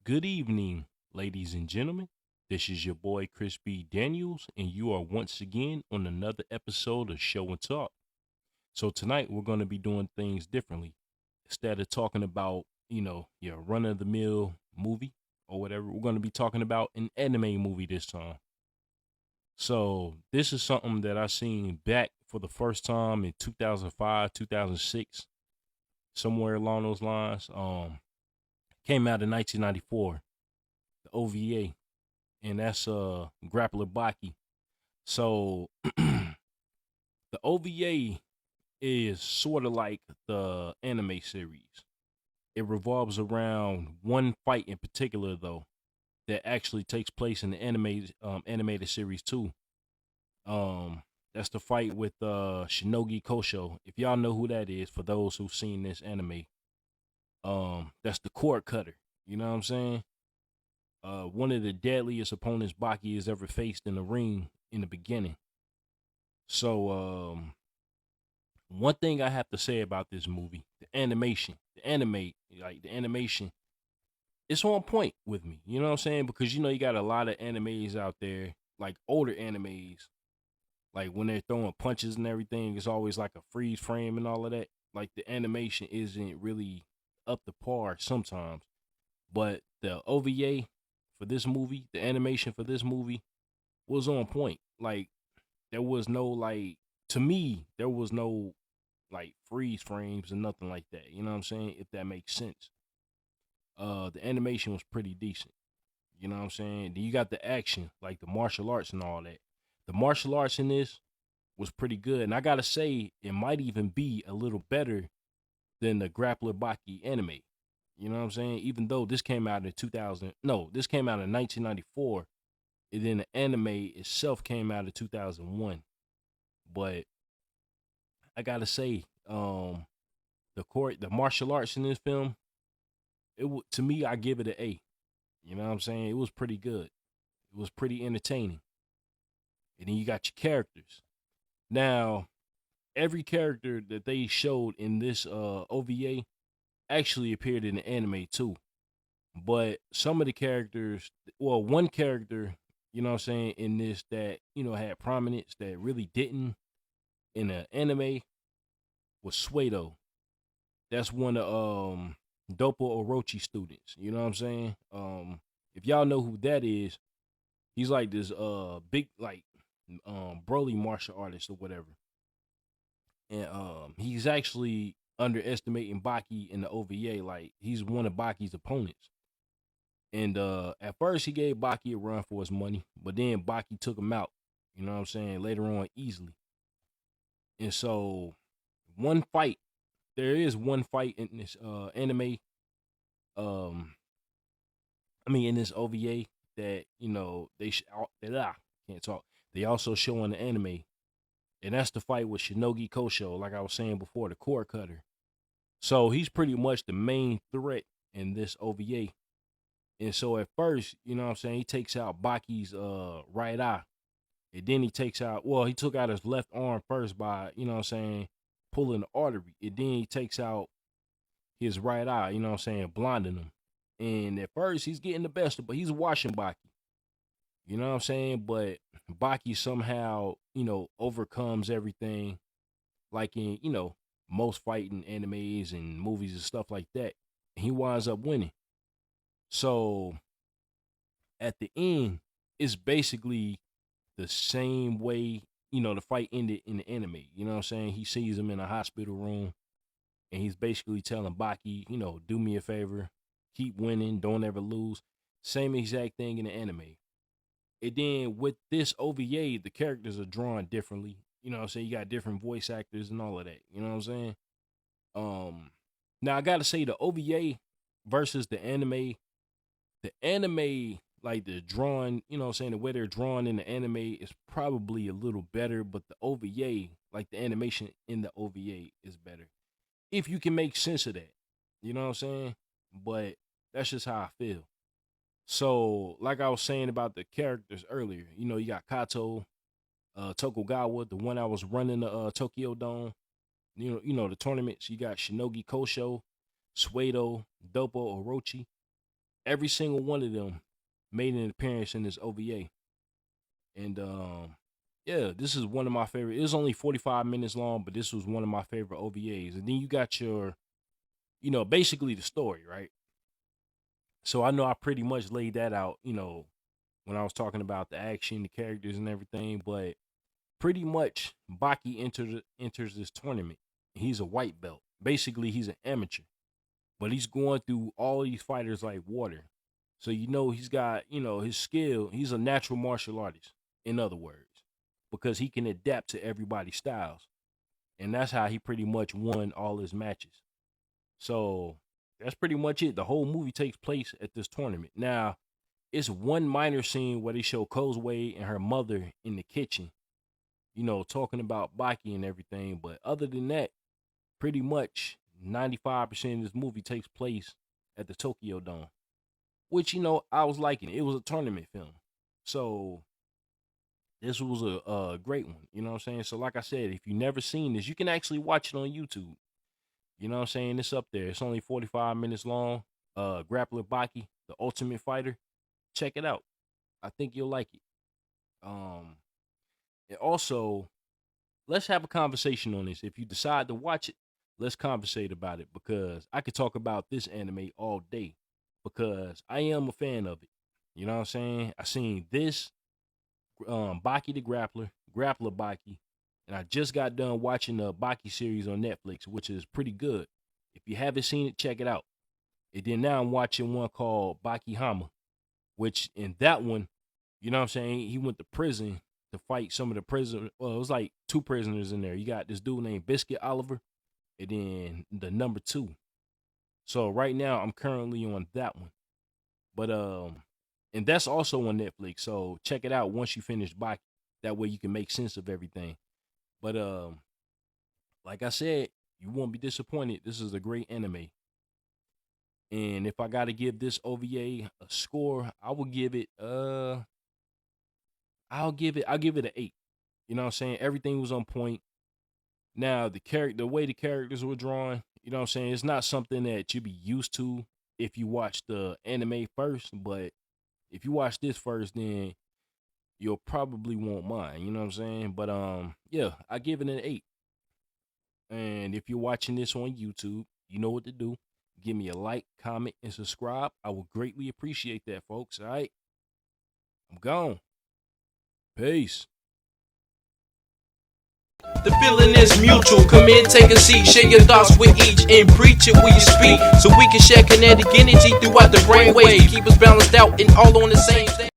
Good evening, ladies and gentlemen. This is your boy Chris B. Daniels, and you are once again on another episode of Show and Talk. So tonight we're going to be doing things differently. Instead of talking about, your run of the mill movie or whatever, we're going to be talking about an anime movie this time. So this is something that I seen back for the first time in 2005, 2006, somewhere along those lines. Came out in 1994, the OVA, and that's Grappler Baki. So the OVA is sort of like the anime series. It revolves around one fight in particular, though, that actually takes place in the animated series too. Um, that's the fight with Shinogi Kosho. If y'all know who that is, for those who've seen this anime, that's the cord cutter. You know what I'm saying? One of the deadliest opponents Baki has ever faced in the ring in the beginning. So, one thing I have to say about this movie, the animation, the animation, it's on point with me. You know what I'm saying? Because you got a lot of animes out there, like older animes, like when they're throwing punches and everything, it's always like a freeze frame and all of that. Like the animation isn't really up to par sometimes. But the OVA for this movie, the animation for this movie was on point. Like there was no like to me, there was no like freeze frames and nothing like that. You know what I'm saying? If that makes sense. The animation was pretty decent. You know what I'm saying? Then you got the action, like the martial arts and all that. The martial arts in this was pretty good. And I gotta say, it might even be a little better than the Grappler Baki anime. You know what I'm saying? Even though this came out in 2000, no, this came out in 1994, and then the anime itself came out in 2001. But I gotta say, the martial arts in this film, to me, I give it an A. You know what I'm saying? It was pretty good. It was pretty entertaining. And then you got your characters. Now, every character that they showed in this OVA actually appeared in the anime too. But some of the characters, well, one character, you know what I'm saying, in this that, had prominence that really didn't in the anime was Suedo. That's one of Dopo Orochi students. You know what I'm saying? If y'all know who that is, he's like this big like Broly martial artist or whatever. And he's actually underestimating Baki in the OVA. Like he's one of Baki's opponents. And at first he gave Baki a run for his money, but then Baki took him out, you know what I'm saying, later on easily. And so one fight, there is one fight in this anime, um in this OVA that, can't talk. They also show in the anime, and that's the fight with Shinogi Kosho, like I was saying before, the cord cutter. So he's pretty much the main threat in this OVA. And so at first, you know what I'm saying, he takes out Baki's right eye. And then he takes out, well, he took out his left arm first by, you know what I'm saying, pulling the artery. And then he takes out his right eye, you know what I'm saying, blinding him. And at first he's getting the best of, but he's watching Baki. You know what I'm saying? But Baki somehow, overcomes everything like in, most fighting animes and movies and stuff like that. And he winds up winning. So at the end, it's basically the same way, the fight ended in the anime. You know what I'm saying? He sees him in a hospital room and he's basically telling Baki, do me a favor, keep winning, don't ever lose. Same exact thing in the anime. And then with this OVA, the characters are drawn differently. You know what I'm saying? You got different voice actors and all of that. You know what I'm saying? Um Now I gotta say the OVA versus the anime, like the drawing, you know what I'm saying, the way they're drawn in the anime is probably a little better, but the OVA, like the animation in the OVA is better. If you can make sense of that. You know what I'm saying? But that's just how I feel. So, like I was saying about the characters earlier, you got Kato, Tokugawa, the one I was running the Tokyo Dome, the tournaments. You got Shinogi Kosho, Suedo, Dopo Orochi. every single one of them made an appearance in this OVA. And yeah, this is one of my favorite. It was only 45 minutes long, but this was one of my favorite OVAs. And then you got your, basically the story, right? So I know I pretty much laid that out, when I was talking about the action, the characters, and everything. But pretty much, Baki enters this tournament. He's a white belt. Basically, he's an amateur, but he's going through all these fighters like water. So he's got his skill. He's a natural martial artist, in other words, because he can adapt to everybody's styles, and that's how he pretty much won all his matches. So that's pretty much it. The whole movie takes place at this tournament. Now, it's one minor scene where they show Kozue and her mother in the kitchen, talking about Baki and everything. But other than that, pretty much 95% of this movie takes place at the Tokyo Dome, which, I was liking. It was a tournament film. So this was a great one. You know what I'm saying? So like I said, if you never seen this, you can actually watch it on YouTube. You know what I'm saying? It's up there. It's only 45 minutes long. Grappler Baki, the Ultimate Fighter. Check it out. I think you'll like it. And also, let's have a conversation on this. If you decide to watch it, let's conversate about it, because I could talk about this anime all day, because I am a fan of it. You know what I'm saying? I seen this, Baki the Grappler, Grappler Baki, and I just got done watching the Baki series on Netflix, which is pretty good. If you haven't seen it, check it out. And then now I'm watching one called Baki Hama, which in that one, you know what I'm saying, he went to prison to fight some of the prisoners. Well, it was like 2 prisoners in there. You got this dude named Biscuit Oliver, and then the number 2. So right now I'm currently on that one. But and that's also on Netflix. So check it out once you finish Baki. That way you can make sense of everything. But like I said, you won't be disappointed. This is a great anime. And if I gotta give this OVA a score, I will give it I'll give it an 8. You know what I'm saying? Everything was on point. Now the way the characters were drawn, you know what I'm saying, it's not something that you'd be used to if you watch the anime first, but if you watch this first, then you'll probably won't mind, you know what I'm saying? But yeah, I give it an 8. And if you're watching this on YouTube, you know what to do. Give me a like, comment, and subscribe. I will greatly appreciate that, folks. All right? I'm gone. Peace. The feeling is mutual. Come in, take a seat, share your thoughts with each, and preach it when you speak, so we can share kinetic energy throughout the brainwaves to keep us balanced out and all on the same thing.